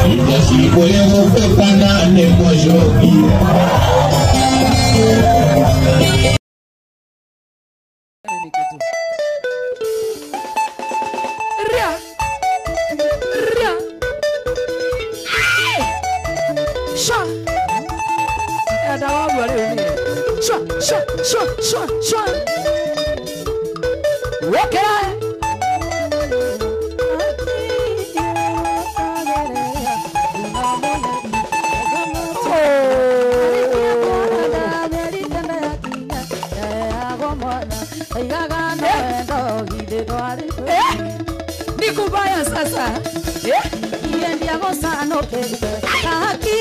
Si volemos preparar depois jogo. Nikubaya sasa Iendia gosano kete Haki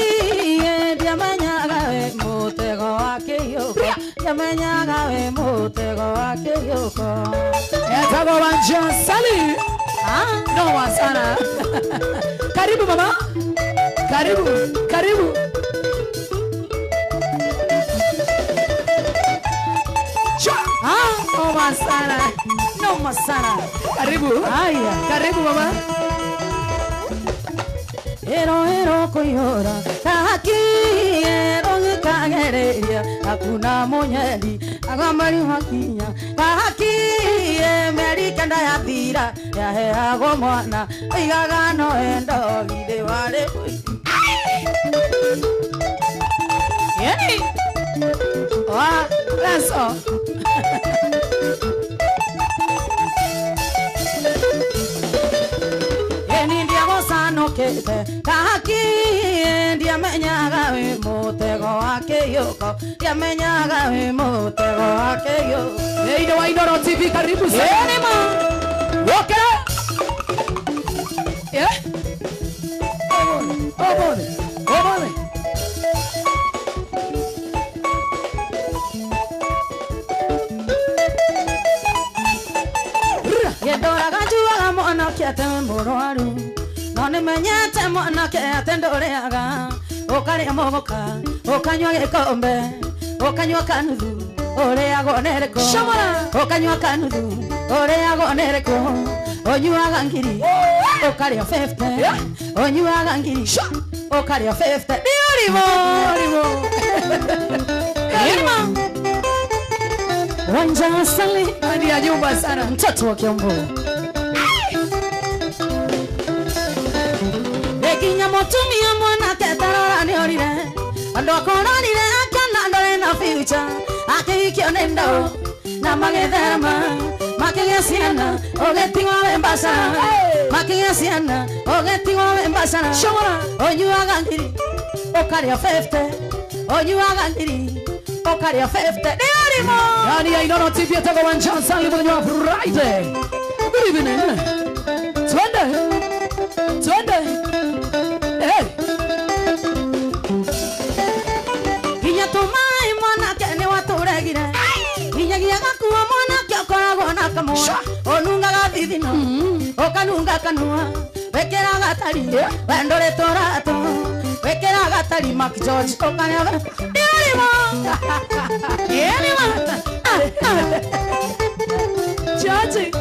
Iendia manyaga mutego wake yoko Yamanyaga mutego wake yoko Etago wanja sali Noma sana Karibu mama Karibu Karibu Noma sana Noma sana Karibu Aya Karibu mama Ero koyora Taki ero kagereria Hakuna monyeli Agamari hakinya Taki Amerikanda ya thira Ya heago mwana Igaga no endo Gide wale Yeni Wa Leso kete Kahaki Ndia menyaga we mutego wake yoko Ndia menyaga we mutego wake yoko Eido wa Indoro TV karibu sana Yenima Woke Yeah Obone Yedora gajua mwana kiate mboroaru None menyete mwana kiate ndoreaga Okaria mogoka Okanywa gikombe Okanywa kanuthu Oreago nereko Shamara Okanywa kanuthu Oreago nereko Onyuaga ngiri Okaria 50 Onyuaga ngiri Okaria 50 Diorimo Yenima Wanja sali Andi ya nyumba sana Mtoto wa Kiambu Ekinya motumia mwana ketarora ni orire Ando koronire akana ndore na future Akikio nendo Na magedherma Makigesiana Ogetiwa wembasana Makigesiana Ogetiwa wembasana Shomora Onyuaga ngiri Okaria 50 Onyuaga ngiri Okaria 50 Diorimo Yani ya Indoro TV Etago Wanjansa Libu Nyua Friday Good evening Twende Hey Kinya tumai mwana kene waturegire Kinya giaga kuwa mwana kiokorago na kamua Onunga gathithino Okanunga kanua Wekera gatari Wendore torato Wekera gatari Mark George Okanega Diorimo Diorimo George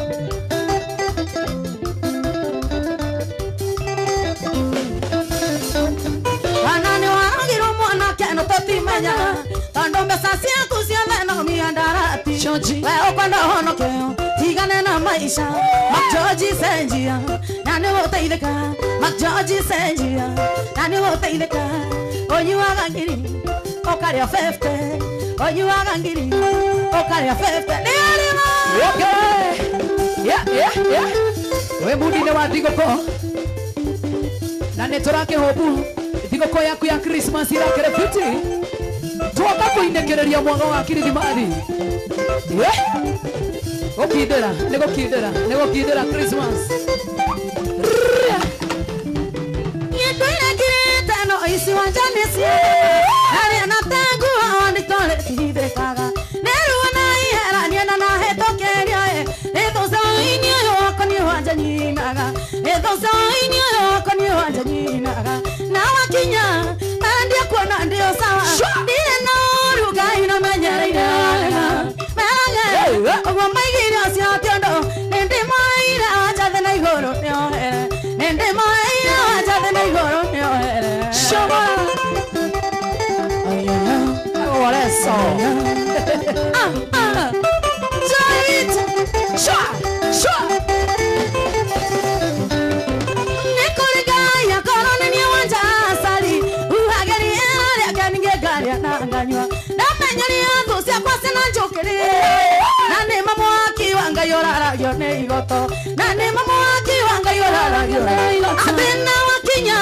Anani waragiro mwana keno totimenya Tando mesasia kusia no miandarati George Wewe kwenda hono keo Tigane na maisha Mark George senjia Nani woteileka Mark George senjia Nani woteileka Onyuaga ngiri Okaria 50 Onyuaga ngiri Okaria 50 Diorimo Okay Yeah We mudine wa digoko Na netorake hobu Digoko yaku ya Christmas irakere fiti Tuwaka kuinekereria mwanga wa kirithimathi Nego kidera Christmas Yekoina kireta no isi wanjane siye Nari anatengu haoni tole tihide kaga Neru wanai hera niena na heto keria Neto sao inyo yoko ni wanjani naga Neto sao inyo yoko ni wanjani naga Na wakinya Mandia kuona ndio sawa Dire no ruga ino menyere ina Mege Ogo maigiri asya tiondo Nindi maira Achate na igoro Nani mama wakiwanga yorara Abena wakinya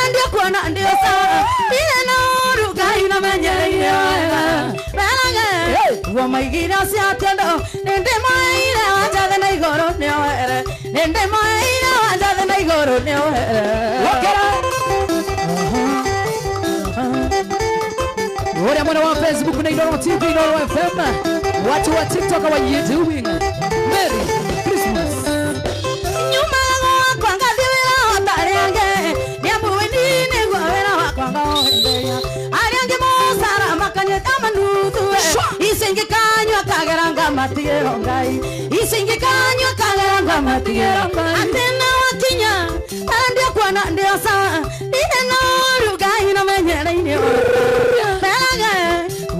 Andio kuona andio saa Ile noru gaina menyereire Belage Wamaigira siatendo Nende maire wajade na igoro neohere Nende maire wajade na igoro neohere Wakera Ule mwana wa Facebook na Idoro TV Idoro FM Watu wa TikTok how are you doing? Merry Christmas. Nyuma wako ngadiwira otarenge Niambuwini gwawira wako ngawendeya Ariange mosara makanye amanutuwe Isingi kanyo kageranga matigero ngai Isingi kanyo kageranga matigero ngai Atena wakinya Andia kuana ndia saa Ine noru gai na menyere ine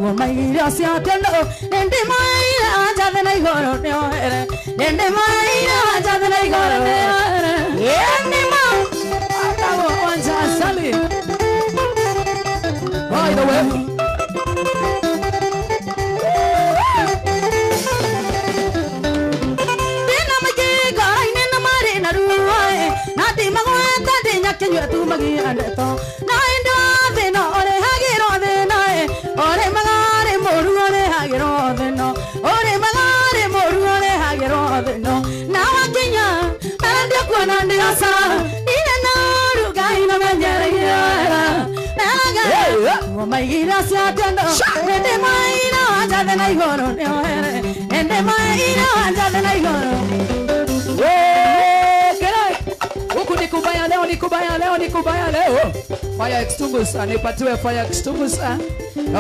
Wamaigira siatendo Nende maira wajade na igoro neohere Nende maira wajade na igoro neohere Nende ma Atawo wanja asali By the way Dina magiga Nena mare na ruwae Nati magweta Dinya kenyo tu magi andeto Na endo Dina ore hagiro dinae Ore magare moru ore hagiro dino Ore magare moru ore hagiro dino Na wakinya Andia kuana ndia saa Ine noru gaina menyere gira Naga Wamaigira siatendo Nende maina wajade na igoro neohere Nende maina wajade na igoro Huku nikubaya leo, nikubaya leo, nikubaya leo Fire extinguisher, nipatiwe fire extinguisher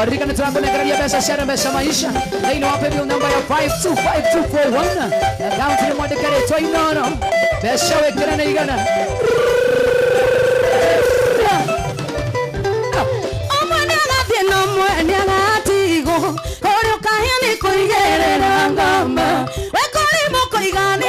Rika nituangu negraria besa share besa maisha Leino wape bill number ya 525241 Down to the mother kare toy nono Besa wekira na igana Omwana tieno mwenya ngatigo Koryo kahia ni kuigere na ngamba Wekori moko igani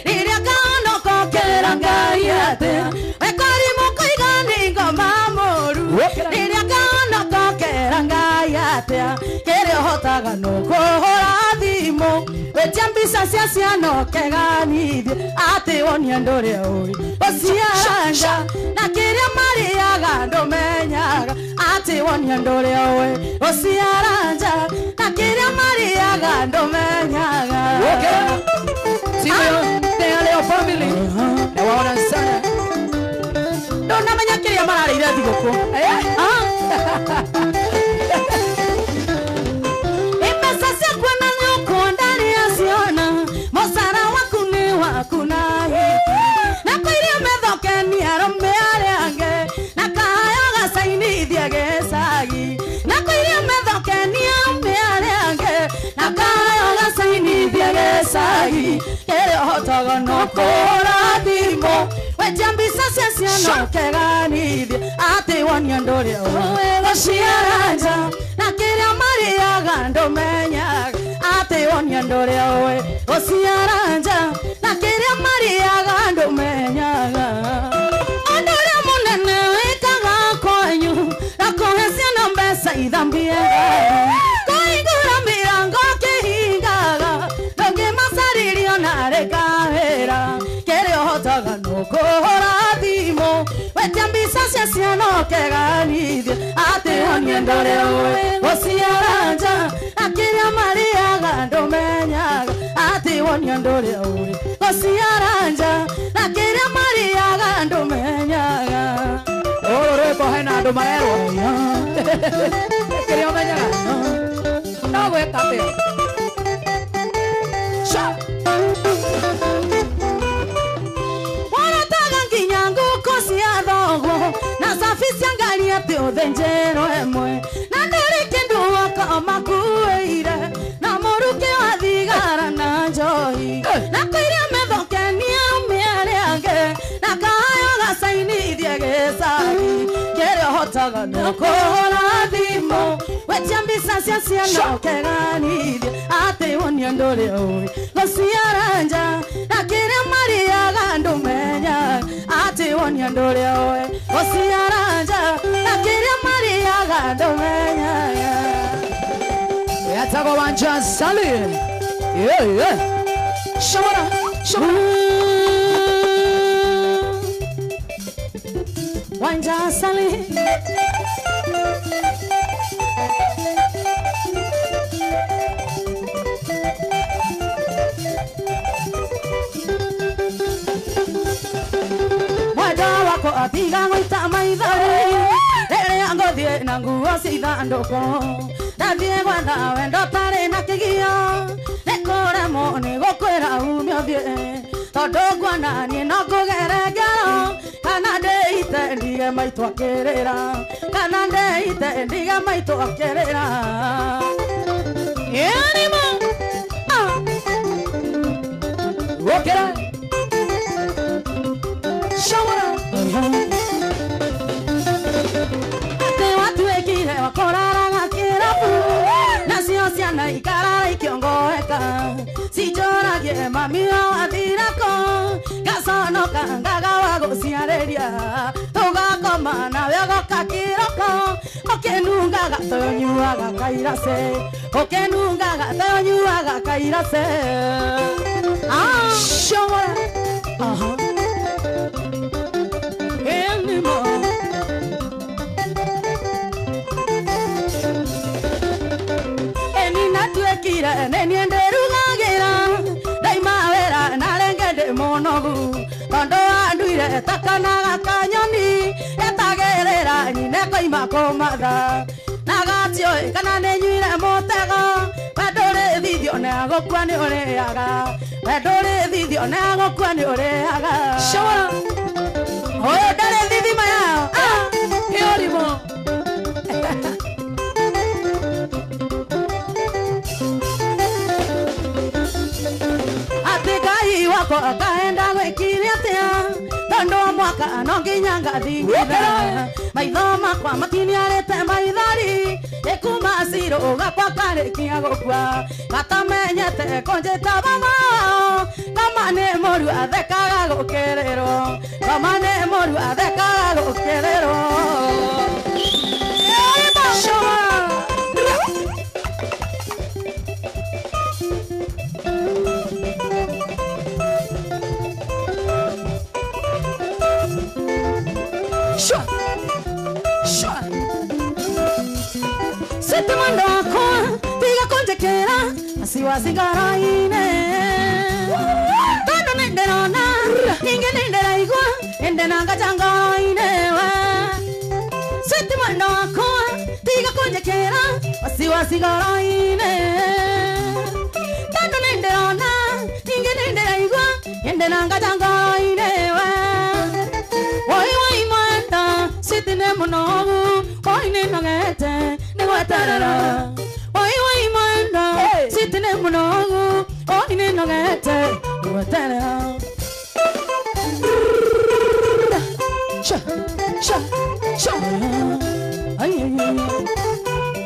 Iria kano kokera ngayate Wekori moko igani ngoma moru Iria kano kokera ngayate Kere hotaga no kohora thimo Wetiambisa siasia no keganithie Ate wonia ndore oi Osiaranja Na kere mariaga ndomenyaga Ate wonia ndore oi Osiaranja Na kere mariaga ndomenyaga Timu ya leo family Na waona sana Dona menya kere marari ira thigoko Imesasa kuona nyoko ndani ya siona Mosara wakune wakunahi Na kwiri medhoke ni arombe areange Na kayoga saini diagesagi Na kwiri medhoke ni arombe areange Na kayoga saini diagesagi Kere hotogo no kora dimo Wejambisa siasia no keganithie Ate wonia ndore owe Gociaranja Na kere mariaga ndomenyaga Ate wonia ndore owe Gociaranja Na kere mariaga ndomenyaga Ondore munene wikaga kwanyu Na kohesia na mbesa idhambiega Koingura mirango kihingaga Donge masaririo na rekahera Kere hotaga no kohora thimo Wetiambisa siasia no keganithie Ate wonia ndore owe Gociaranja Na kere mariaga ndomenyaga Ate wonia ndore owe Gociaranja Na kere mariaga ndomenyaga Oreko hena ndo maero Kere omenyaga No wetate Sha Wanataga nginyangu kosia thogo Na safisya ngari ate uthenjero emwe Na ndori kindu waka makueire Na moruke wa thigara na njohi Na kwiri methoke ni arumiare ange Na kahayo gasaini ithie gesagi Kere hotaga no kohora thimo Wetiambisa siasiano kegani ate woniandole oi Gosiaranja nakire Maria gandumenya ate woniandole oi Gosiaranja nakire Maria gandumenya Yatago wanja sali yeah Shamara wanja sali Wako atiga ngoita maithari Ere yango thie na nguo cithandũko Ndathiĩ gwetha wendo tarĩ na kĩgio Nĩkũremwo nĩ gũkwĩra umio thiĩ Tondũ nguona niĩ no ngũgere ngero Kana ndĩite ndige maitũ akĩrĩra Kana ndĩite ndige maitũ akĩrĩra Animo Gũkĩra Shawara Ate watuekire wakoraraga kĩrabu Nacio ciana ikarara ikiongoeka Cijoragie mami wa thirako Gaconoka ngagawa gũciarĩria Tũgakoma nawe ũgoka kĩroko Ũkĩnungaga tũnyuaga kairase Ũkĩnungaga tũnyuaga kairase Shawara Nenie nderugagira Daima wera narengende monogu Tondo anduire takanaga kanyoni Etagerera nyine koima komatha Nagatio kana nenyuire motego Wedore thithio neagokua ni ureaga Wedore thithio neagokua ni ureaga Shawara Oyo dare thithima yao Kiorimo Wako akaenda gwĩkire atia Tondo mwaka no nginya ngathingitha Maitho makwa matiniarĩte maithari Ĩkuma ciro gakwa karĩkia gũkua Gatamenyete kũnjĩta mama Kama nĩ mũru athekaga gũkĩrĩrwo Kama nĩ mũru athekaga gũkĩrĩrwo Sete mando ako tiga konjekera asiwa sigaraine Tondo nenderona ninge nendera igwa endena gajangaine Sete mando ako tiga konjekera asiwa sigaraine Tondo nenderona ninge nendera igwa endena gajangaine Wai wai manda sitine monogu wai nenagete Newatarara Oi oi manda Sitine munogu Oi nenogete Newatarara Sha Sha Sha Ay ay ay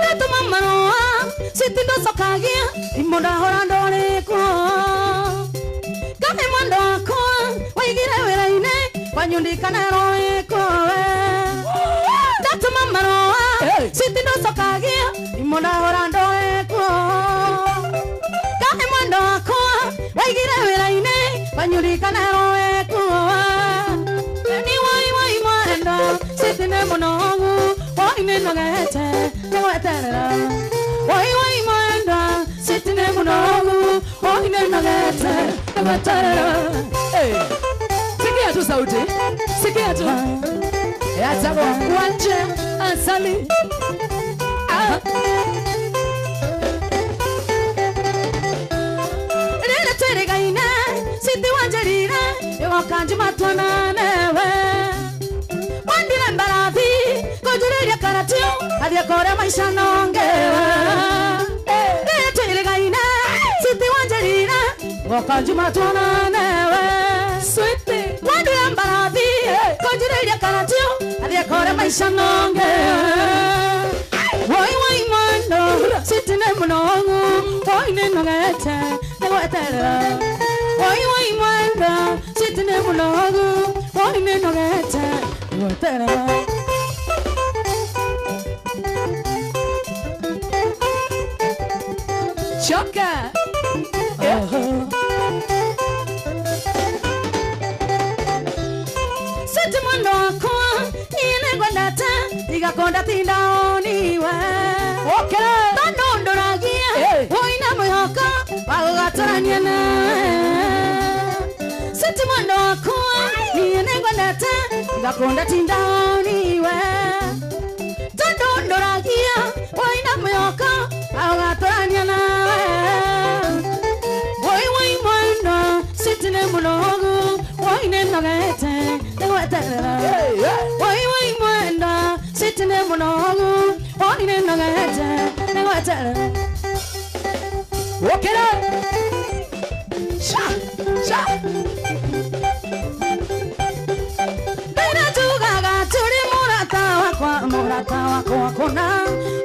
Neto mama noa Sitindo sokagia Imoda horandore kwa Kame manda kwa Waigire weraine Wanyundi kanero ekowe Datu mama noa Sitindo sokagia Imoda horando eko Kame mando akoa Waigire weraine Wanyundi kanero ekowe Ni wai mwenda Sitine monogu Waine nogete Neweterera Wai mwenda Sitine monogu Waine nogete Neweterera Hey Sikia tu sauti Sikia tu Yatago wanje Asali Nene terega ine Siti wanjerire Ewa kanji matwana newe Wandile mbarathi Kujuliria karatio Adhia kore maisha nongewe Nene terega ine Siti wanjerire Ewa kanji matwana newe Sweetie Wandile mbarathi Nigeria Karatio, and the Kora my son longer. Why, man, sitting in Mono, pointing on it, the water. Why, man, sitting in Mono, pointing on it, the water. Choka. Setimono kwa ine gwandata igakonda tindoniwe. Okay. Tanondo ragia woina moyoka wagogatorania na. Setimono kwa ine gwandata igakonda tindoniwe. Tanondo ragia woina moyoka wagogatorania na. Sitting in Monogu, wine in the gate, the water. Why, Mwenda, sitting in Monogu, wine in the gate, the water. Walk it up. Shot. Bena tu gaga, turi murata wa kona.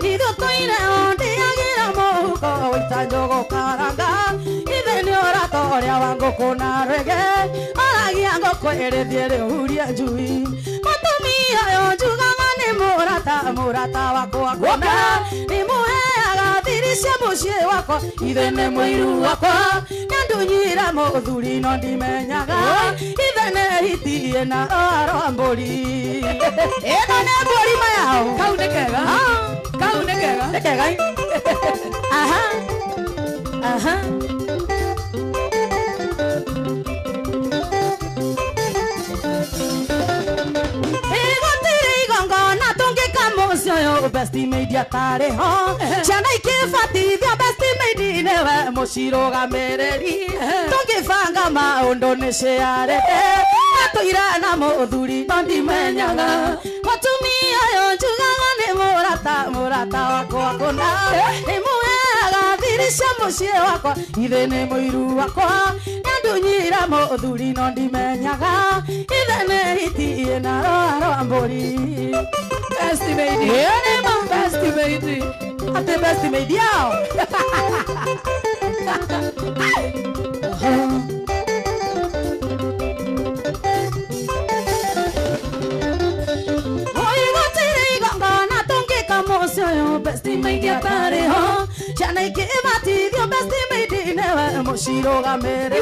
Ido toina on the agira moko, ita jogo karaga. Oratoria wango kona rege Alagi ango kwere diere huria jui Matumia yo juga mane murata wako wakona Nimuhe agadirisha mushie wako Idene mwiru wako Nyandunyira muthuri no ndimenyaga Idene hitie na aro mbori Idene mbori mayao Kau nekega Nekega Aha Besti media tare ho Chana ke fati dia besti media newe Moshiro ga mereri Tonge fanga ma ondo ne sheare Ato irana mo dhuri Tondi menyaga Matumi ayo juga ne murata wako wakona Nimuhe aga dirisha moshie wako Idene moiru wako Nyandunyira mo dhuri nondi menyaga Idene hiti na roa ambori Besti media Besti media Ate besti media Besti media tare ho Chana ke mati dio besti media newe Moshiro ga mere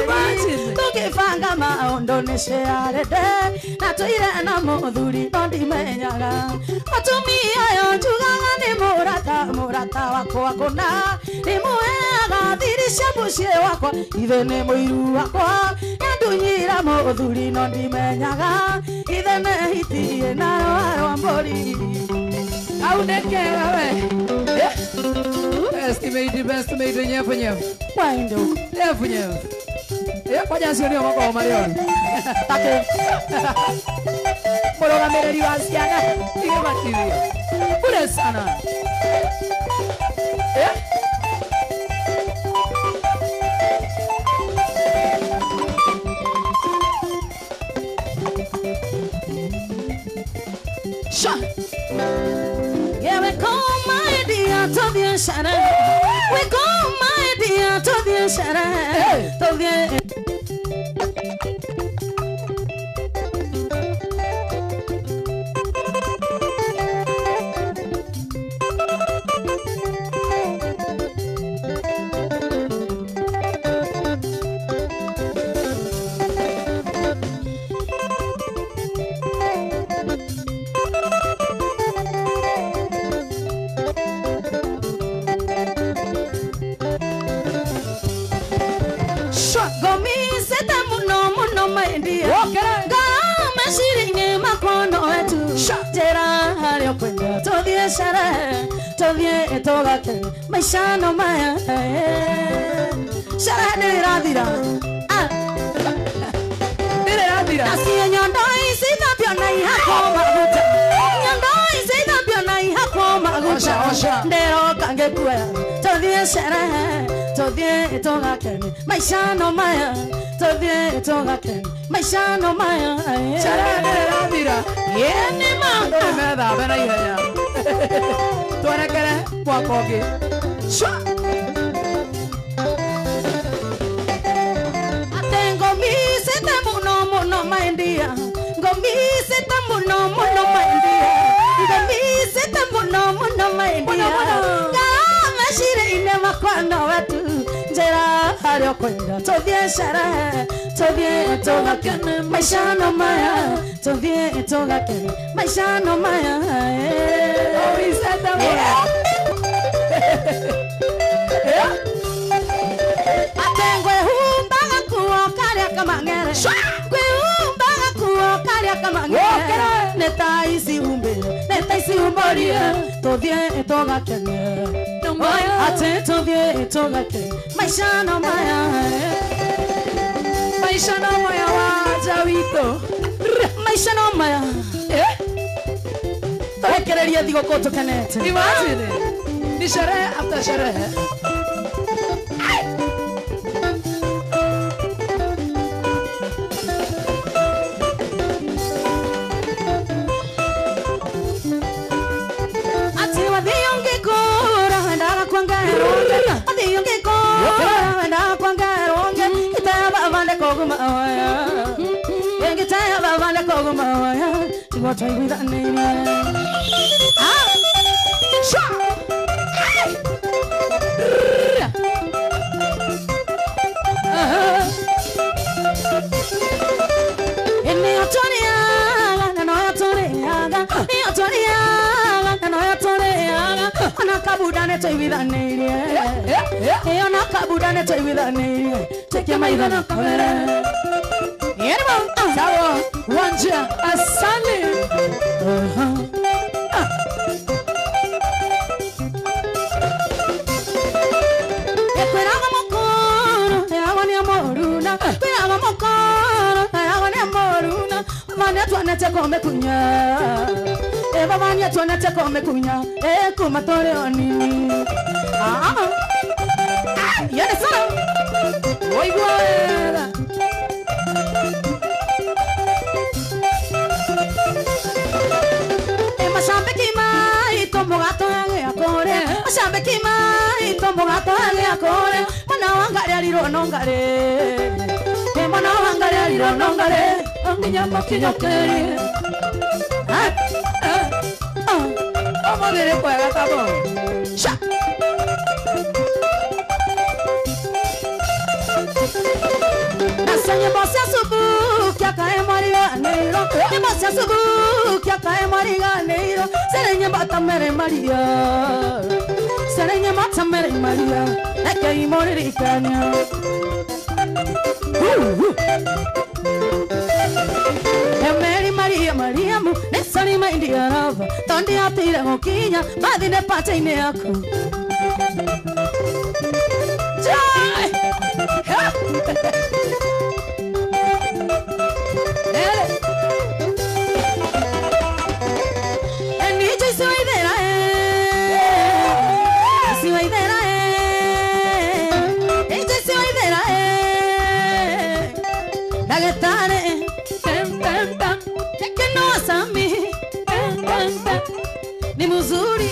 Toke fanga ma ondo ne sheare de Nato ire na modhuri Tondi menyaga Matumi ayo juga ne murata wako wakona Nimuhe aga dirisha mushie wako Idene moiru wako Nyandunyira modhuri Nondi menyaga Idene hitie na roa ambori Aunekega we Besti meidi nyefu Waindo Nyefu Kwa jansi unio moko marion Take Moroga mereri wasiana Ige matirio Ure sana Shut Yeah, we come my dear to the shadow. We come my dear to the shadow. To the Todie toga ke maisha no maya Shara ne radira Dire radira Asi nyondo isi na piona ihako maguta Nyondo isi na piona ihako maguta Ndero kange kue Todie shara Todie toga ke maisha no maya Todie Tovie togake maisha no maya Charana mira. Yeni mando me da bena ihenya. Tuonekane kwa kogi. Shwa. Atengo misita muno maindia. Go misita muno maindia. Go misita muno maindia. Kama shire ine makwana watu. Jera hario kwenda. Tovie shara. Tovie togake maisha no maya. Tovie togake maisha no maya. Oh, he said that one. Atengwe humbaga kuokaria kamangere. Kwe humbaga kuokaria kamangere. Neta isi humboria. Tovie togake no maya. Ate tovie togake maisha no maya. Maisha no maya wajawito. Maisha no maya. Torekereria thigũkũ tũkenete. Imagine. Ni sherehe after sherehe. Ati wathionge kura ndaga kwangaronge. Wathionge kura ndaga kwangaronge. Kitaba vande koguma waya. Kitaba vande koguma waya. Tigwa twaigwitha nini. Nakabudane toibidanirie. Eyo nakabudane toibidanirie. Take my idana kamera. Yerma Sawa wanja asali. Ekweraga mokoro, eragoni amoruna. Ekweraga mokoro, eragoni amoruna. Mane tuanete kome kunya. Eva mane tuanete kome kunya. Kumatore oni. Yene sana. Oi guarda. Mashambe kimai tombo gato yange akore. Mashambe kimai tombo gato yange akore. Mana wangare aliro nongare. Mana wangare aliro nongare. Anginya makinyokere. Vamos dire kwega tabo. Sha. Nasanya bossa subu kya kae mariga neiro. Ni bossa subu kya kae mariga neiro. Serenya bata mere Maria. Serenya bata mere Maria. Eke imori kanya. Mary Maria Maria mu nesani ma India love. Tondi atire mokinya badine pate ine aku. Joy. Eni Jesu idera Jesu idera Jesu idera Dagetare que no asami ni muzuri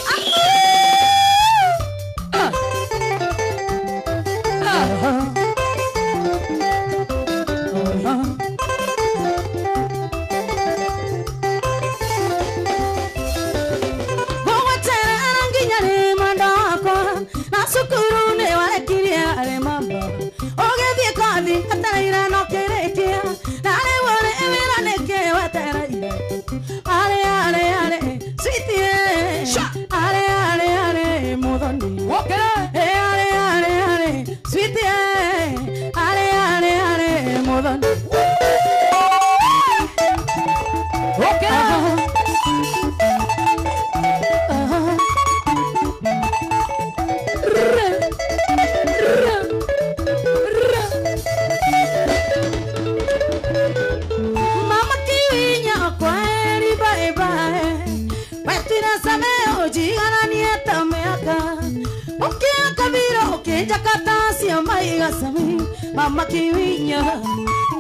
Jakarta si amai gasami mama kiwinya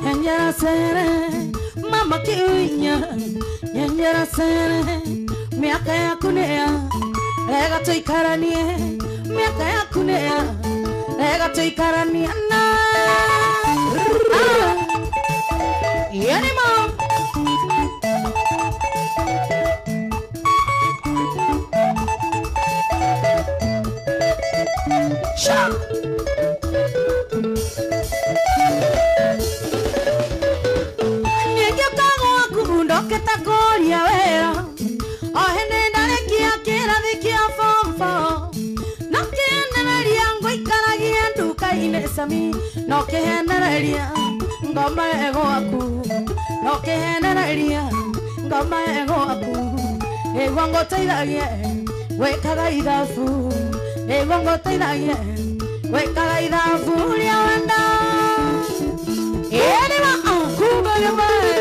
Nyanyara sere mama kiunya nyanyara sere miaka yaku nea ega tuikaranie miaka yaku nea ega tuikaranie na yani mom Shut Keta koria wera o hene ndare kia kira thikia fomfo no kihenereria ngoikaragia nduka-inĩ sami no kihenereria ngoma gwaku no kihenereria ngoma gwaku ĩguo ngũteithagia gwĩkaga ithabu ĩguo ngũteithagia gwĩkaga ithabu rĩa wenda ĩrĩma kumbage maĩ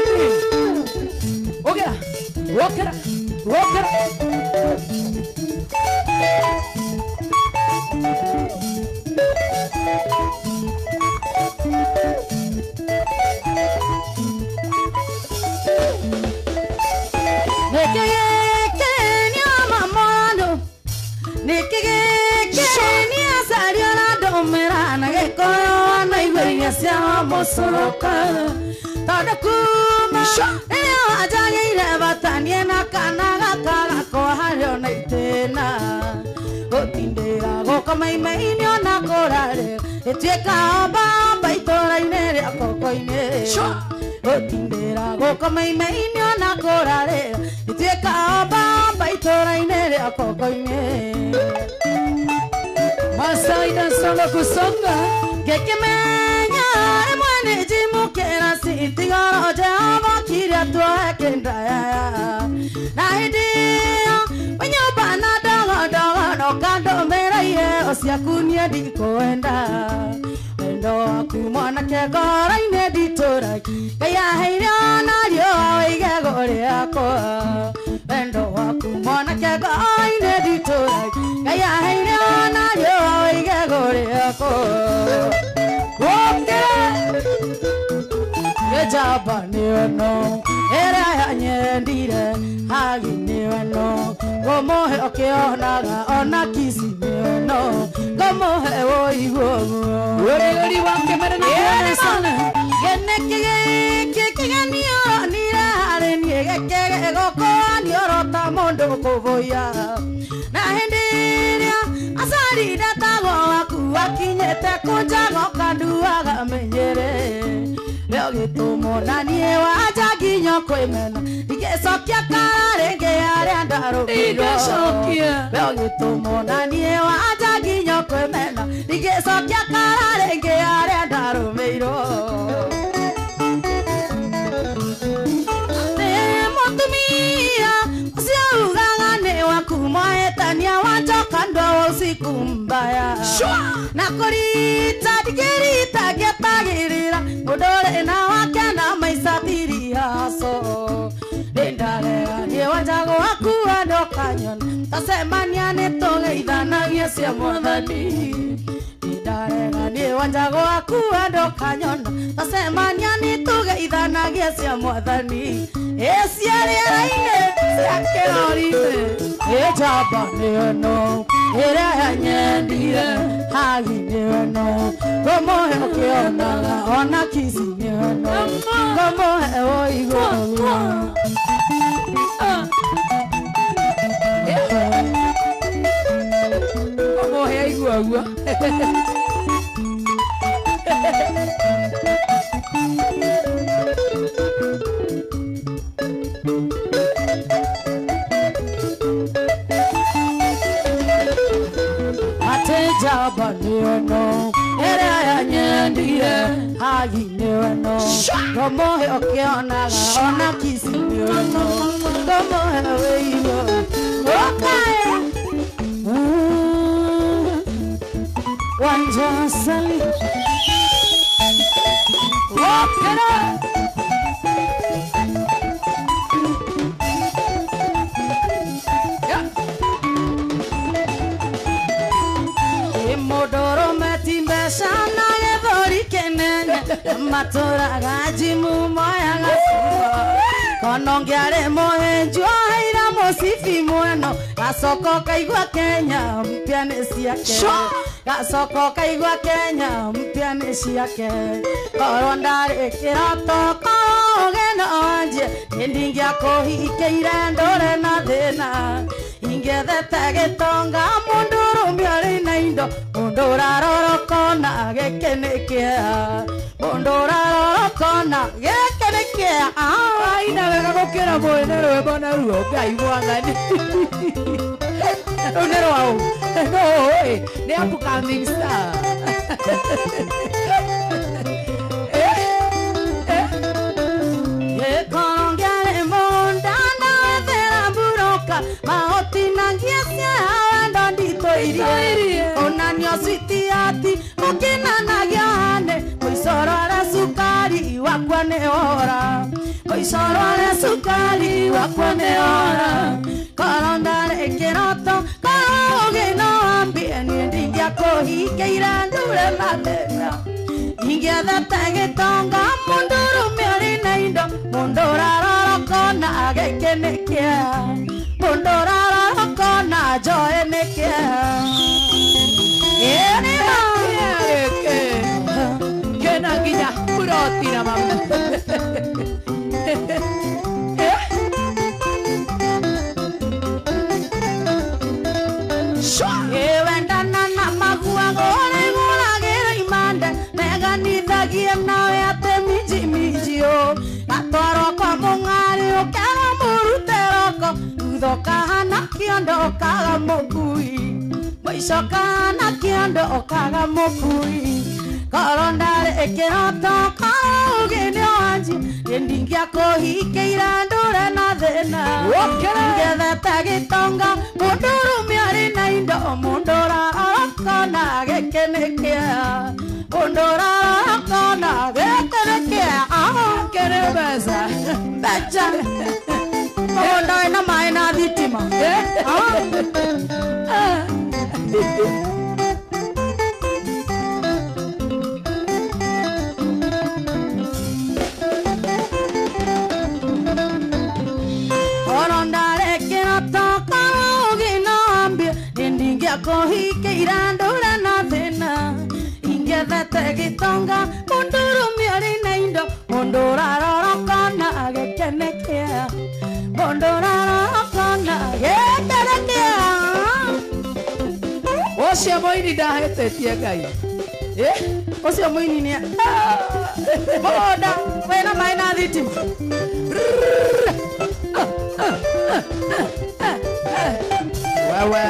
Okera, okera, okera. Nekege mamano, nekege Kenya sariona domera na gekoyo na igweria cia mosoroka. Tadakuma ajagira batanie na kana gakara ko hario na itena gotindira gokamaimaini ona korare etieka bamba itora-inĩ rĩa koko-inĩ gotindira gokamaimaini ona korare etieka bamba itora-inĩ rĩa koko-inĩ Masaida solo kusonga gekemenya emwane jimukera sitigoro jama kiria twakenda na hidia wenyoba na dogo no kando meraie osiakunia dikoenda endo akumona kegora-inĩ ndituragi kaya heirana rĩo igego rĩakwa endo akumona kegora-inĩ ndituragi kaya heirana rĩo igego rĩakwa Jaba niweno era yanyendire hagi niweno gomohe okionaga ona kisi niweno gomohe woigo urigori wake marana sana yeneke niyo nira hare niegeke gokoni orota mondo kuvoya na hendiria asari datago waku akinyete kunjago kanduaga menyere Leo gitumo nanie waja ginyo kwemena igecokia karenge aria ndarugirwo Leo gitumo nanie waja ginyo kwemena igecokia karenge aria ndarumirwo Mutumia ucio ugaga ni waku moetania wajoka ndo usiku mbaya na kurita digirita getagirira udore na wake na maisatiri haso Dendare ni wajago waku ando kanyon tasemania ni togeithanagia cia mwathani Dendare ni wajago waku ando kanyon tasemania ni togeithanagia cia mwathani Esiariaraine siakerorine Ejaba niweno ere yanyendire hagi niweno gomohe okionaga ona kisi niweno gomohe woigo gomohe aiguagua Jaba niweno ere yanyendire hagi niweno gomohe okionaga ona kisi niweno gomohe woigo okay wanja sali wakera matũraga jimu moyaga konongiare mohenjwo haira mũcibi mweno gacoko kaigua Kenya mpya nĩ ciake gacoko kaigua Kenya mpya nĩ ciake korwo ndarĩ kĩroto korwo geno wanjie nĩndingĩakũhikĩire ndũre na thĩna ingethete gĩtonga mũndũ ũrũme arĩ na indo mũndũ ũrarorokona gĩkĩ nĩ kĩeha mũndũ ũrarorokona gĩkĩ nĩ kĩeha Aina wega gũkĩra mwene rwĩmbo na ruo Ngai mwathani rũu nĩ rwaũ no nĩ upcoming star gĩkorongĩarĩ mũnda na wethera mburoka mahotinagia ciaha wendo nditũirie onanio switi ati mũkinanagia hane mũicorore sukari wakwa nĩ ora mũicorore sukari wakwa nĩ ora korwo ndarĩ kĩroto korwo ũgĩno wambie niĩ ndingĩakũhingĩire ndure mathĩna ingĩethete gĩtonga mũndũ ũrũme arĩ na indo mũndũ ũrarorokona gĩkĩ nĩ kĩeha mũndũ ũrarorokona njoĩ nĩ kĩeha kena nginya kurotira mama wendana na maguago ũrĩgũragĩra imande meganithagia nawe atĩ minji o gatwarwo kwa mũng'ari ũkera mũrute roko thutha ũkahana kĩondo ũkaga mũkui mũico ũkahana kĩondo ũkaga mũkui korwo ndarĩ kĩroto korwo ũgĩnĩ wanji ndingĩakũhingĩire ndũre na thĩna ingethete gĩtonga mũndũ ũrũme arĩ na indo mũndũ ũrarorokona gĩkĩ nĩ kĩeha mũndũ ũrarorokona gĩkĩ nĩ kĩeha kene mbeca mbeca mũgũnda wĩna maĩ na thitima ndingĩakũhingĩire ndũre na thĩna ingethete gĩtonga mũndũ ũrũme arĩ na indo mũndũ ũrarorokona gĩkĩ nĩ kĩeha mũndũ ũrarorokona gĩkĩ nĩ kĩeha ũcio mũini ndahĩtĩtie Ngai ũcio mũini nĩ mũgũnda wĩna maĩ na thitima wewe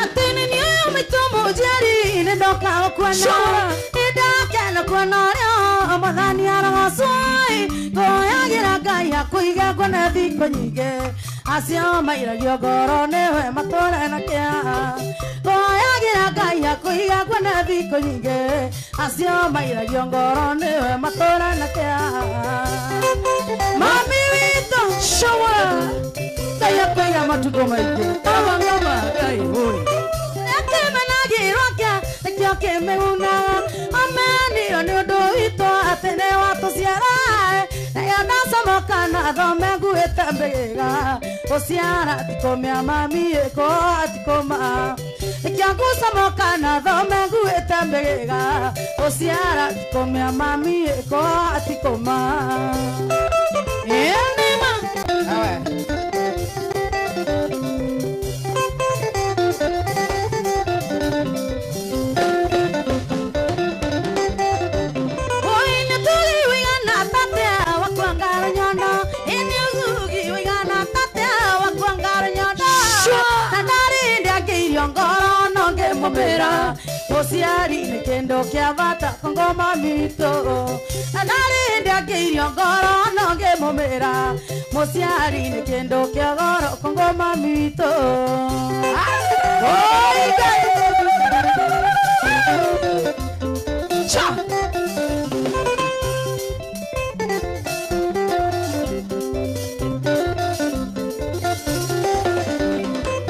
atini ni umitumu jeri ni doka okwana idakena kwana rio amathani aragosoi goyagira Ngai akuiga kwana thiko nyinge acio mairagio ngoro niwe matũre na kĩeha goyagira Ngai akuiga kwana thiko nyinge acio mairagio ngoro niwe matũre na kĩeha mami witũ showa Ngai akuiga matukũ maingĩ ngoma Ngai oi Kirokia, tekio kemuna, ameni oni odoito atene watu siara, na yana samokana dhome gueta mbega, osiara tikomia mami eko atikoma, tekio kusamokana dhome gueta mbega, osiara tikomia mami eko atikoma. Enema, awe Osiari ni kendo kia vata kongoma mito Anari ndia kirio ngoro nonge mumira Mosiari ni kendo kia goro kongoma mito Cha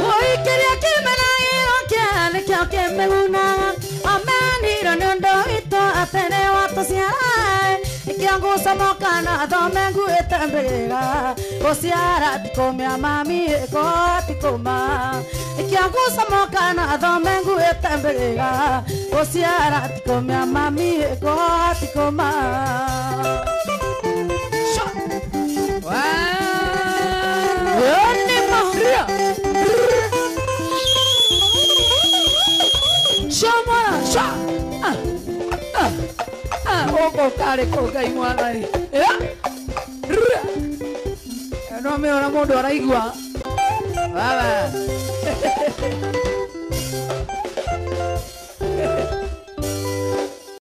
Oi keria kimena irokia meguna amenira nyondo ito atene watu siarai ikiangu samokana domengu etembega osiara tikomia mami eko tikoma ikiangu samokana domengu etembega osiara tikomia mami eko tikoma Oko kare koga imwanari no me ora mundu araigua baba